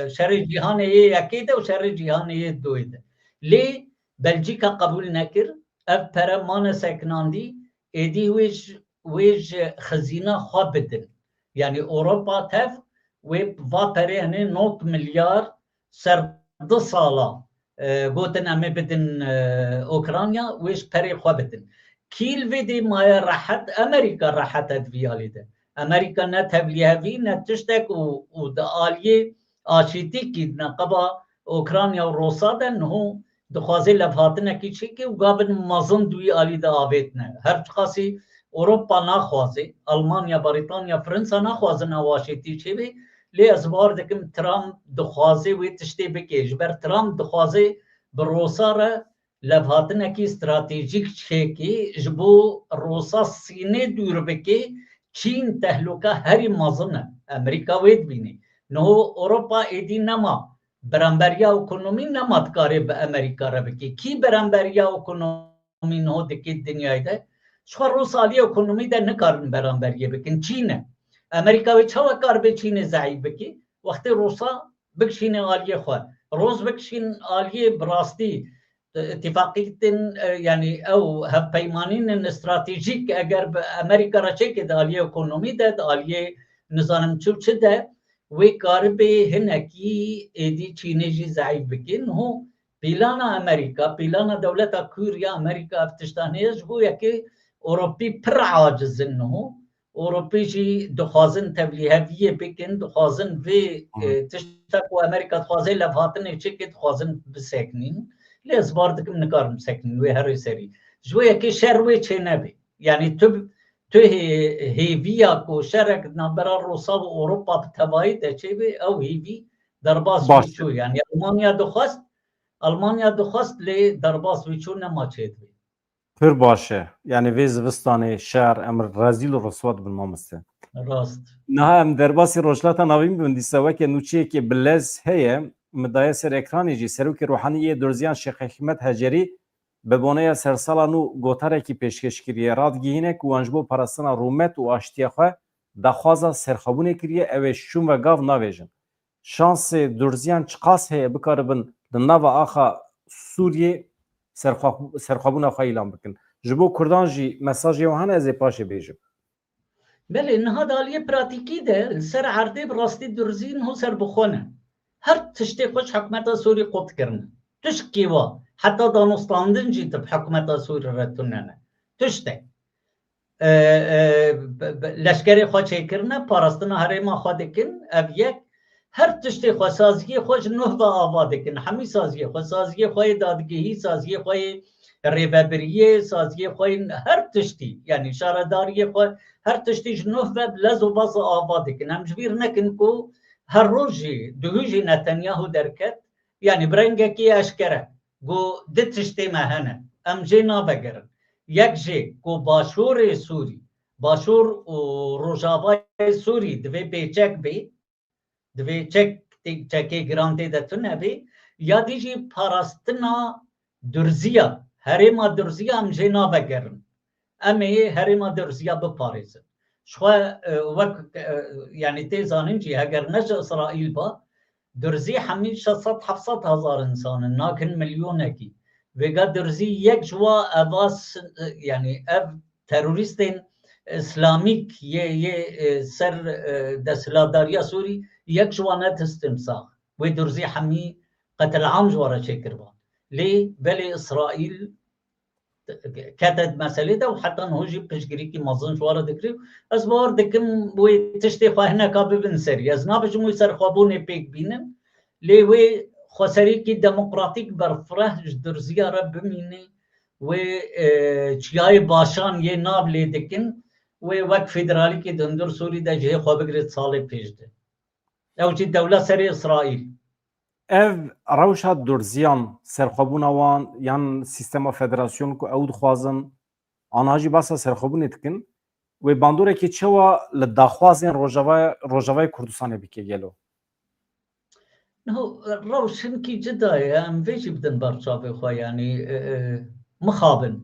شر جهان يكيده و شر جهان دويده لي بلجيكا قبول نكر اف پرمان سکناندي ايدي ويج خزينة خو بدن يعني اوروبا تف وفاتري هني 9 مليار سر 2 سالا قوتن امي بدن اوكرانيا ويش بري خو بدن كيل فيدي ما راحت امريكا راحت ادفيالي ده امريكا نتهبليها في نتشتك وداليه آشیتی کی نقبا اوکراینیا و روسا ده نه دخوازی لفاتنه کی چی که و قابل مازن دوی آلی ده آویت نه هر چقاسی اوروپا نخوازی المانیا بریتانیا فرنسا نخوازن آشیتی چی بی لی از بار دکم ترامپ دخوازی وی تشتی بکیش بر ترامپ دخوازی بروسا را لفاتنه کی استراتیجیک چی کی جبو روسا سینه دور بکی چین تهلوکه هری مازنه امریکا وید بینی نه اوروپا ایدی نما برانبریا اکنومی نماد کاری به امریکا را بکی کی برانبریا اکنومی نه دکی دنیای ده شخور روسالی اکنومی ده نکارن برانبریه بکن چینه امریکا و چوا کار به چین ضعیف بکی وقتی روسا بکشین آلیه خواه روز بکشین آلیه براستی اتفاقیت یعنی او هم پیمانین استراتیجیک اگر به امریکا را چه که آلیه اکنومی ده آلیه نظام چه ده وی کار به هنکی ایدی چینی جی ضعیف بکن هو پیلانا امریکا پیلانا دولتا کوریا امریکا افتشتانیش بو یکی اوروپی پر عاجزن نه اوروپی جی دخوازن تبلیغیه بکن دخوازن وی تشتک و امریکا دخوازن لفاتنه چه که دخوازن بسکنین لیز باردکم نکارم سکنین وی هر سری جو یکی شر وی چه نبی یعنی تو هیویا کو شرک نبرا روسا و اوروپا بتوایی ده چه بی او هیوی درباس ویچو یعنی المانیا دخواست لی درباس ویچو نما چه بی
پر باشه یعنی وی زوستان شهر امر رزیل و رسوات بالمامسته
راست
نه ام درباسی روشلاتا نویم بندی سوا که نوچیه که بلز هیه مدایه سر اکرانی جی سروک روحانی درزیان شیخ حکمت هجری به بونه سرسالا نو گوتره کی پیشکش کریه راد گیهینه که وانجبو پرستنا رومت و آشتیه خواه دخوازا سرخابونه کریه اوه شون و گاو ناویجن شانس درزیان چقاس هیه بکاربن دناو آخا سوریه سرخابونه خواه ایلان بکن جبو کردان جی مساج یوهانه ازی پاشه بیجم
بله اینها دالیه پراتیکی ده سر عرده براستی درزین هو سر بخونه هر تشتی خوش حکمت سوری قط کرنه تش کیوا حتی دانستاندن جی تب حکمت سوری رتونه تشتی لشکری خواه چه کرنه پارستنا هریما خواه دکن اب یک هر تشتی خواه سازگی خوش نه و آوا دکن همی سازگی خواه دادگیهی سازگی خواه ریببریه سازگی خواه هر تشتی یعنی شارداری خواه هر تشتی جنوه و بلز و باز آوا دکن هم جبیر نکن کو هر روزی دویجی نتانیاهو درکت یعنی برنگه کی اشکره گو ده تشتی مهنه ام جی نابگرن یک جی کو باشور سوری باشور و روژاوای سوری دوی بیچک بی دوی چکی گرانده دتونه بی یا دیجی پاراستنا درزیا هریما درزیا ام جی نابگرن امی هریما درزیا بپاریزن شخوا وقت يعني تيزانين جي اگر نج اسرائيل با درزي حميد 600-700 هزار انسان ناكن مليونكي وگا درزي یک جوا اباس يعني اب تروریستین اسلامیک یہ سر دسلاداریا سوری یک جوا نت استمساخ و درزي حمي قتل عام جوارا شكربان ليه بلي اسرائيل كتد مسألة ده وحتى نهوجي بشجري كي مازن شوارا دكري أسبوع دكم وتشتي خواهنا كابي بنسري أزنا بجمو يسر خوابوني بيك بينن لي وي خسري كي ديمقراطيك برفره جدر زيارة بميني و چياي باشان يه ناب لي دكن و وقت فيدرالي كي دندر سوري ده جهي خوابقريت صالي بيش ده أو جي دولة سري إسرائيل
ev rewşa durziyan serxwebûna wan yan sîstema federasyon ku ew dixwazin aniha jî basa serxwebûnê dikin wê bandorekî çawa li daxwazên Rojavayê Kurdistanê bike gelo
روشن كي جدا يعني فيش بدن برشافي خو يعني مخابن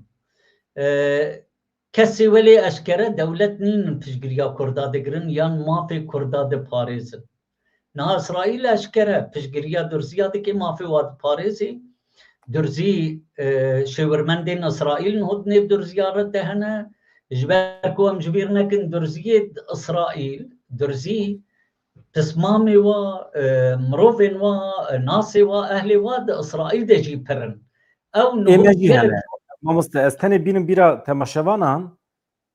كسي ولي أشكره دولة نين بشجريا كردا دقرن يان ما في كردا د باريزن نه اسرائیل اشکره پشگیریا درزیا دکی مافی واد پاریزی درزی شورمندین اسرائیل نهود نیب درزیا رده هنه جبر کو ام جبیر نکن درزی اسرائیل درزي تسمامي و مروفين و ناسي و اهلي و اسرائيل دجي برن او نهو
ایمجی
جلب
هنه ما مستأستنی بینم بیرا تماشاوانان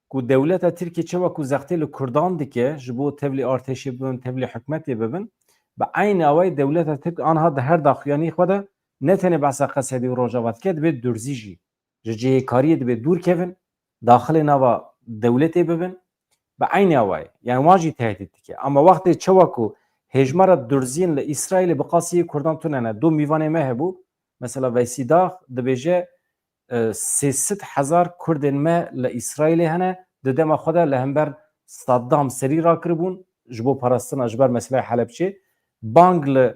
کو دولت ترکیه چوا کو زختی لکردان دیگه جبو تبلی ارتشی ببن تبلی حکمتی ببن با عین اوای دولت ترک آنها ده هر داخلیانی خود نتنه بحث قصدی و روجاوات کد به درزیجی جه کاری به دور کردن داخل نوا دولتی ببن با عین اوای یعنی واجی تهدید دیگه اما وقتی چوا کو هجمار درزین ل اسرائیل بقاسی کردان توننه دو میوان مهبو مثلا ویسیدا دبیجه 300,000 کردن ما لإسرائیل هنه ددم خدا لهمبر صدام سری را کربون جبو پرستن اجبر مسئله حلبچه بانگ ل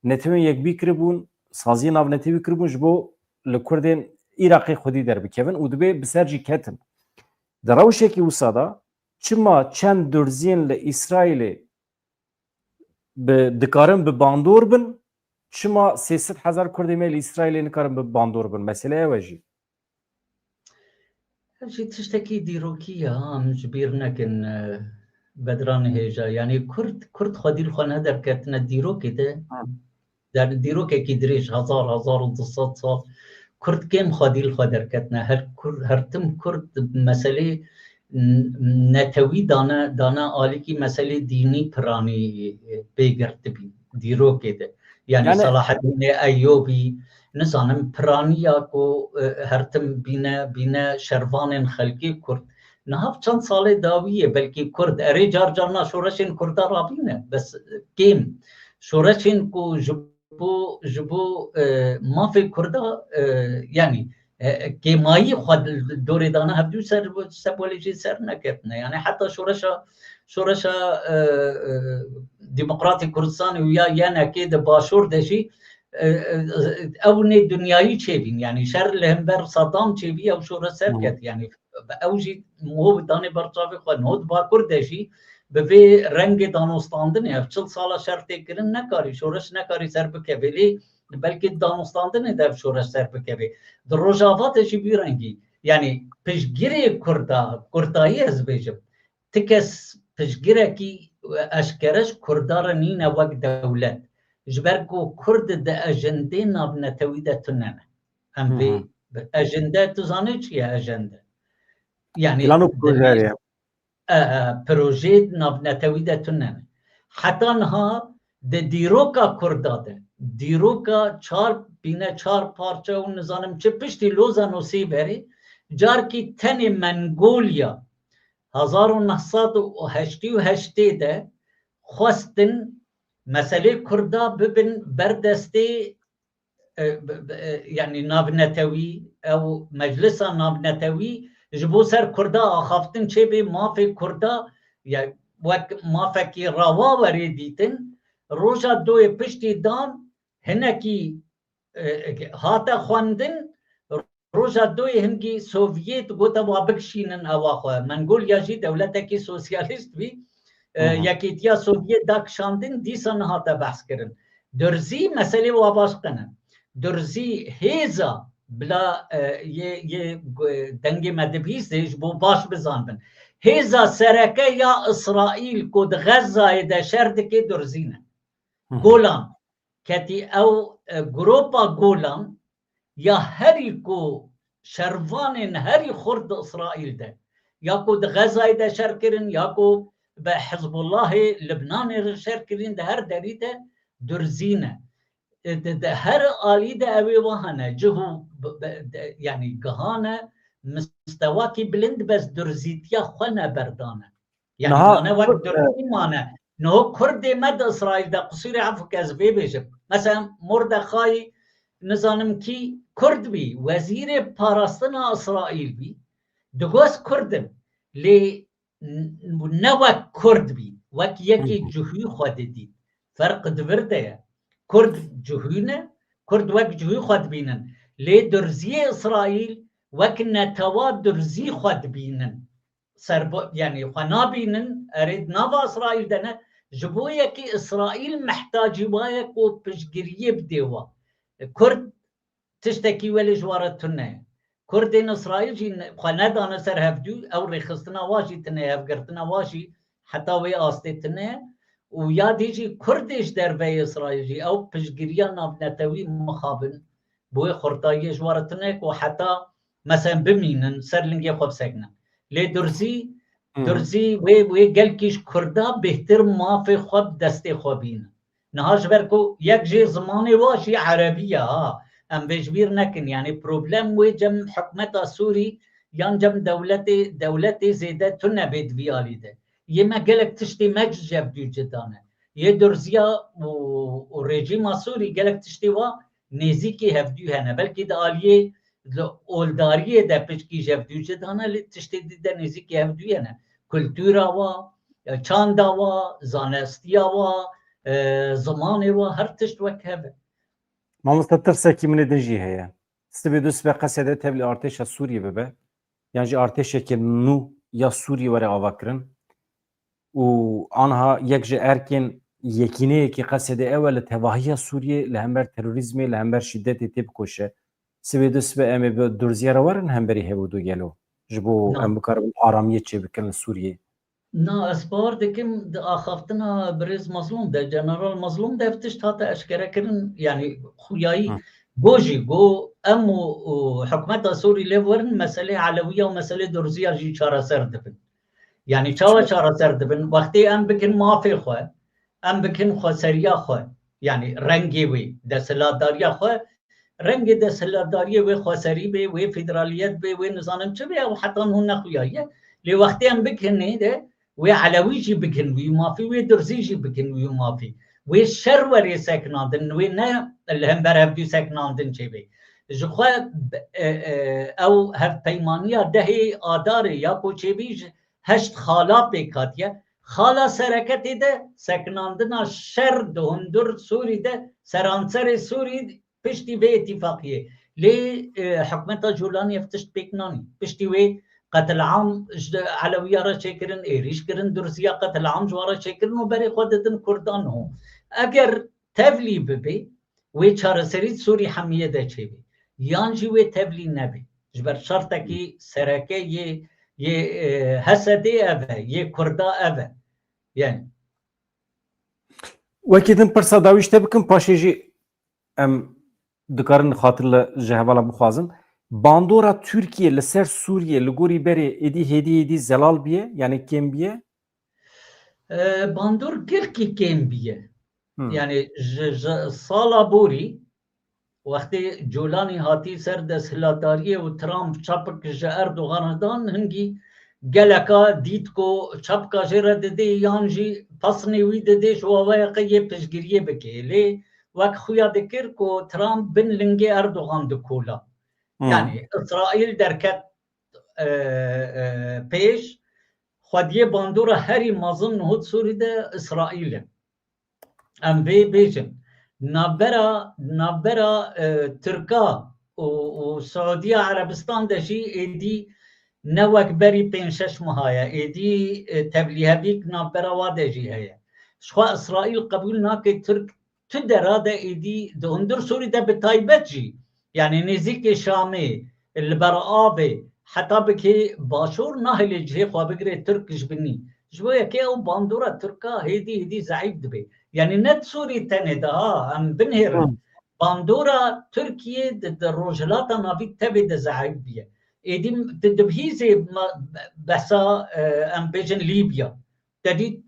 نتوین یک بی کربون سازی ناو نتوی کربون جبو لکردن عراقی خودی در بکیون و دبی بسرجی کتن در روشه که وسادا چما چند درزین لإسرائیل دکارن به باندور بن چما 300,000 کردن ما لإسرائیل نکارن به باندور بن مسئله وجی
شي تشتكي ديروكية هم جبير نكن بدران هيجا يعني كرد خديل خانه در كتنا ديروكي ده در ديروكي كي دريش 1200 سال كرد كم خديل خدر كتنا هر تم كرد مسألة نتوي دانا آلی کی مسألة ديني پراني بيگرت بي ديروكي ده يعني صلاح الدين أيوبي نزانم پرانیا کو هرتم بینه شروان خلقی کرد نهاف چند سال داویه بلکه کرد اره جار جارنا شورشین کرده را بینه بس کم شورشین کو جبو مافی کرده یعنی که مایی خود دوری دانه هفدو سبولیجی سر نکردنه یعنی حتی شورش ديمقراطي كردستان ويا يانا كده باشور دشي اوني دنياي تشيبين يعني شر لهمبر صدام تشيبي او شورا سركت يعني اوجي مو داني برچاوي خو نود با كردشي به رنگ دانستاندن یا 40 سال شرط کردن نکاری شورش نکاری سر بکبلی بلکه دانستاندن در شورش سر بکبی در روجاواتش بیرنگی یعنی پشگیری کردایی از بیجم تکس پشگیره کی اشکرش کردار نین وقت دولت جبركو كرد دا اجنده ناب نتويده تننه هم في اجنده تزاني چيه اجنده يعني پروژه ناب نتويده تننه حتى انها دا ديروكا كرداده ديروكا چار پارچه و نظانم چه پشتی لوزن و سی بری جار کی تن منگولیا 1988 ده خواستن مسئله کردا ببن بردسته يعني نابنتوي او مجلس نابنتوي جبو سر کردا آخافتن چه به مافی کردا یا وک مافکی روا وریدیتن روژا دوی پشتی دان هنکی هاتا خواندن روژا دوی هنگی سوویت گوتا وابکشینن اواخواه منگولیا جی دولتکی سوسیالیست بی یکیتیا سوویت داکشاندن دیسان هاتا بحث کرن درزی مسئله واباش کنن درزی هیزا بلا یه دنگ مدبیستش بو باش بزان بن هیزا سرکه یا اسرائیل کد غزه ده شرد که درزینه گولان کتی او گروپا گولان یا هری کو شروان هری خورد اسرائیل ده یا کد غزه ده شر کرن یا کو به حزب الله لبنان شر کرن ده هر دریده درزینه ده هر آلی ده اوی وحنه جهو يعني قهانه مستواكي بلند بس درزيتيا خنا بردانه يعني انا وقت درزي مانا نو كرد مد اسرائيل ده قصير عفو كذبي بيجب مثلا مردخاي نظام كي كرد بي وزير باراستنا اسرائيل بي دغوس كردن لي نوا كرد بي وك يكي جهوي خود دي فرق دورده كرد جهوينه كرد وك جهوي خود بينن لي درزي اسرائيل وك نتوا درزي خود بينن سرب يعني خنا بينن اريد نوا اسرائيل دنا جبويه كي اسرائيل محتاج وايك وبشجريه بديوا كرد تشتكي ولا جوارتنا كردين اسرائيل جي خنا دانا سر هفدو او رخصتنا واجي تنا هفقرتنا واجي حتى وی آستتنه و یا دیجی کردش در وی اسرائیلی او پشگیریا نافنتوی مخابن بوی خورتایش وارتنه و حتی مثلا بمینن سرلنگی خوب سکنن لی درزی وی گلکیش کردا بهتر مافی خوب دستی خوبین نهاش برکو یک جی زمانی واشی عربیه ها ام بجبیر نکن یعنی پروبلم وی جم حکمت سوری یان جم دولت زیده تو نبید ویالیده یه ما گلک تشتی مججب دیو جدانه یه درزیا و رژیم سوری گلک تشتی و نزیکی هفدیو هنه بلکه ده آلیه اولداریه ده پشکی جفدیو جدانه لی تشتی ده نزیکی هفدیو هنه کلتورا و چاندا و زانستیا و زمانه و هر تشت وک هبه
مامۆستا ترسێکی منێ دژی هەیە سبێ دوست بە قەسێدە تەبلی ئارتێشە سووریە ببە یانجی ئارتێشێکی نو یا سووری وەرە ئاواکردن و آنها یەک ji erkên yekîneyekî qesedê ew li tevahiya Sûriyê li hember terorîzmê li hember şîddetê tê bikoşe sibê dust be em ê bi durziyara werin hemberî hevûdû gelo ji bo em bikaribin aramiyê çêbikin li Sûriyê
نا اسپار دکم آخافتنا بریز مظلوم ده جنرال مظلوم ده افتش تاتا اشکره کرن یعنی خویایی گوجی گو امو حکمت سوری لیورن مسئله علویه و مسئله درزیه جی چاره سر دبن یعنی چاره سر دبن وقتی ام بکن مافی خواه ام بکن خواه سریا خواه یعنی رنگی وی ده سلاداریا خواه رنگ ده سلاداری وی خواه سری بی وی فدرالیت بی وی نظام چه بی و حتی هون نخویاییه لی وقتی ام بکنه ده وی علوی جی بکن وی مافی وی درزی جی بکن وی مافی وی شر وری سکناندن وی نه الهم بر هفدی سکناندن چه بی جخوا او هف پیمانیا دهی آداره یا کو چه بیج هشت خالا پیکاتیه خالا سرکتی ده سکناندنا شر ده هندر سوری ده سرانسر سوری پشتی وی اتفاقیه لی حکمت جولانی افتشت پیکنانی پشتی وی قتل عام علویه را چکرن ایریش کرن درزیا قتل عام جوارا چکرن و بری خودتن کردان هو اگر تبلی ببی وی چاره سری سوری حمیه ده چه بی یانجی وی تبلی نبی جبر شرطه کی سرکه یه حسده اوه یه کرده اوه یعنی
وەکی din pirsa dawîş te bikin paşê jî em dikarin xatir li ji hevala bixwazin bandora Türkiye li ser Sûriye li gorî berê êdî hêdî hêdî zelal biye yani kêm biye
باندور گرکی کم بیه یعنی سالا بوری وقتی جولانی هاتی سر دستهلاتاریه و ترامپ چپک جه اردوغان دان هنگی گلکا دید کو چپکا جره دده یانجی پسنی وی دده شو واقعی پشگیریه بکه لی وقت خویا دکر کو ترامپ بن لنگی اردوغان دکولا یعنی اسرائیل درکت پیش خودیه باندورا هری مازن نهود سوری ده اسرائیل ام بی بیجن نابرا ترکا و سعودیه عربستان ده جی ایدی نوک بری پینشش مهایا ایدی تبلیه بیک نابرا واده جی هیا شخوا اسرائیل قبول ناکه ترک تو دراده ایدی ده اندر سوری ده بتایبت جی یعنی نزیک شامی البرآبه حتی بکی باشور نهلی جه خواه بگره ترکش بینی جوه که او باندورا ترکا هیدی ضعیف دبی یعنی نت سوری تنه ده ها ام بنهرن باندورا ترکیه ده روجلاتا ناوی تبی ده ضعیف بیه ایدی دبهیزی بسا ام بیجن لیبیا دادید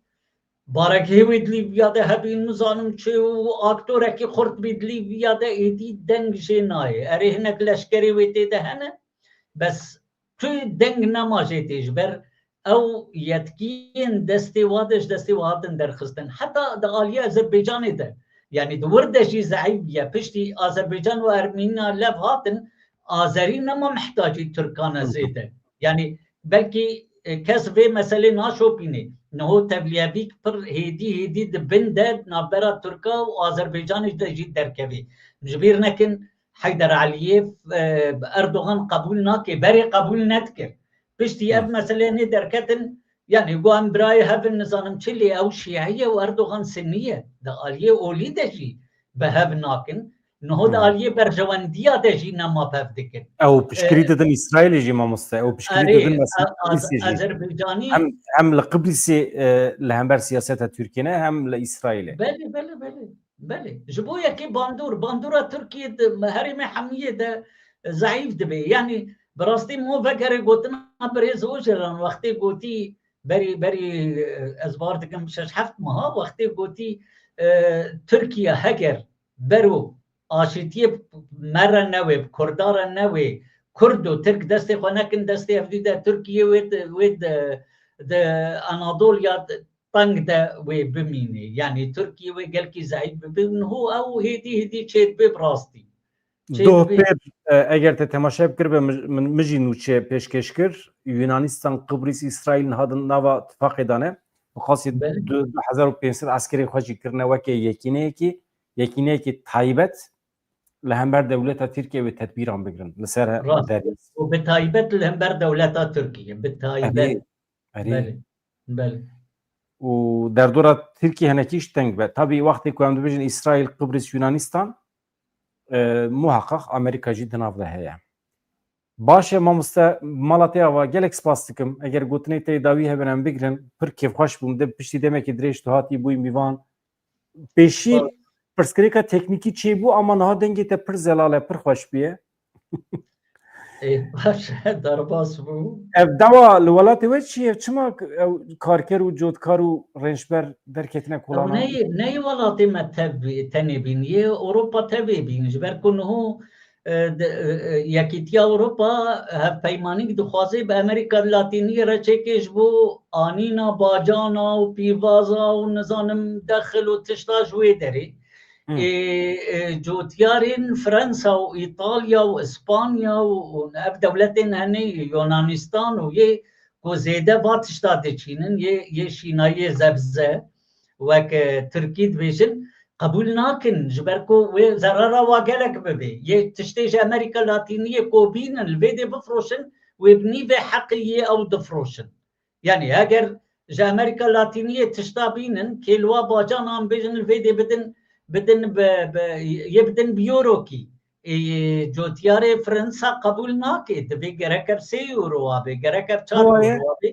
بارگه وید لیبیا ده هبین نزانم چه و آکتوره که خورد بید لیبیا ده ایدی دنگ جنای اره هنک لشکری ویده ده هنه بس توی دنگ نماجیدیش بر او یتکین دستی وادن درخستن حتی ده آلیه آذربایجانی ده یعنی دوردشی ضعیف بیه پشتی آذربایجان و ارمینیا لب هاتن آذری نما محتاجی ترکان زیده یعنی بلکه کس به مسئله ناشو پینه نهو تبلیغی پر هیدی ده بنده نابرا ترکا و آذربایجانش ده جید درکوی جبیر نکن حیدر علیه اردوغان قبول ناکه بری قبول ندکر پشتی اب مسئله نه درکتن یعنی گوهم برای هفن نظام چلی او شیعیه و اردوغان سنیه ده آلیه اولی ده جی به هف ناکن نهود آلیه برجواندیا دجی نما پفدکن
او پشکری ددن اسرائیل جی مامسته او پشکری ددن
اره
مثلا قبرس جی
آذربایجانی
هم لقبرس لهمبر سیاست ترکیه هم لإسرائیل
بله بله بله بله جبو یکی باندورا ترکیه هرم حمیه ده ضعیف دبی یعنی براستی مو فکر گوتنا بریز وجران وقتی گوتی بری از باردکم شش هفت ماه وقتی گوتی ترکیه هگر برو آشتی مره نوی کردار نوی کرد و ترک دستی خونکن دستی افدی ده ترکیه وید ده انادولیا طنگ ده وی بمینه یعنی ترکیه وی گلکی ضعیف ببین هو او هدی چید ببراستی
دو پر اگر ته تماشا بکر به مجی نوچه پیشکش کر یونانستان قبرس اسرائیل هادن نوا اتفاق دانه خاصی 2500 عسکری خوشی کرنه وکی یکینه کی تایبت لهمبر دولت ترکیه و تدبیر هم بگیرن لسر دریاست
و به تایبت لهمبر دولت ترکیه به تایبت بله بله
و در دوره ترکیه هنکیش تنگ به tabii وقتی که هم ببینن اسرائیل قبرس یونانستان محقق امریکا جی دناف ده هیا باشه ما مالاتي اوا گلک سپاس دکم اگر گوتنی تی داوی هبنم بگیرن پر کیف خوش بوم ده پشتی دمه کی درش تو هاتی بوی میوان پیشی پرسکریکا تکنیکی چی بو اما نه دنگی ته پر زلاله پر خوش بیه
باشه در باس بو
دوا الولاتی و چیه چما کارکر و جودکار و رنشبر درکتنه کولانا
نه ولاتی ما تنی بینیه اروپا تبی بین جبر کنه یکیتیا اروپا هف پیمانی دخوازی به امریکا لاتینی را چکش بو آنینا باجانا و پیوازا و نظانم داخل و تشتاش وی داری جوتیارین فرانسا و ایتالیا و اسپانیا و اف دولتین هنی یونانستان و یه گزیده باتشتا دچینن یه شینایی زبزه وک ترکید بیشن قبول ناکن جبرکو و ضرر واگلک ببی یه تشتیج امریکا لاتینیه کوبین الویده بفروشن و ابنی به حقیه او دفروشن یعنی اگر جا امریکا لاتینیه تشتا بینن کلوا باجان هم بیشن الویده بدن یبدن بیورو کی جوتیار فرانسا قبول ناکه دبی گرکب 3 یورو آبی گرکب 4 یورو آبی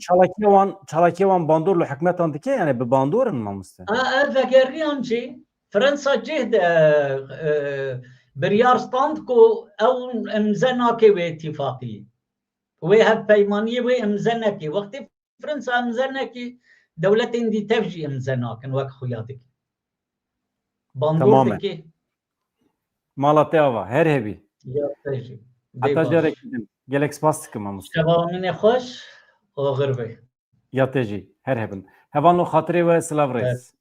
چالاکی وان باندور له حکمتان دکه یعنی به باندورن ما مسته
فگریان چی فرانسا جهد بریارستاند کو او امزنا که و اتفاقی و هف پیمانی و امزنا کی وقتی فرانسا امزنا کی دولت اندی تفجی امزنا کن وقت خویاده کی باندور دکی
مالاتي اوا هر هبی
یا تجی
حتی جارek gelek spas dikim amus
شبانین خوش آغر بی
یا تجی هر هبن هوانو خاطری و سلاو رئیس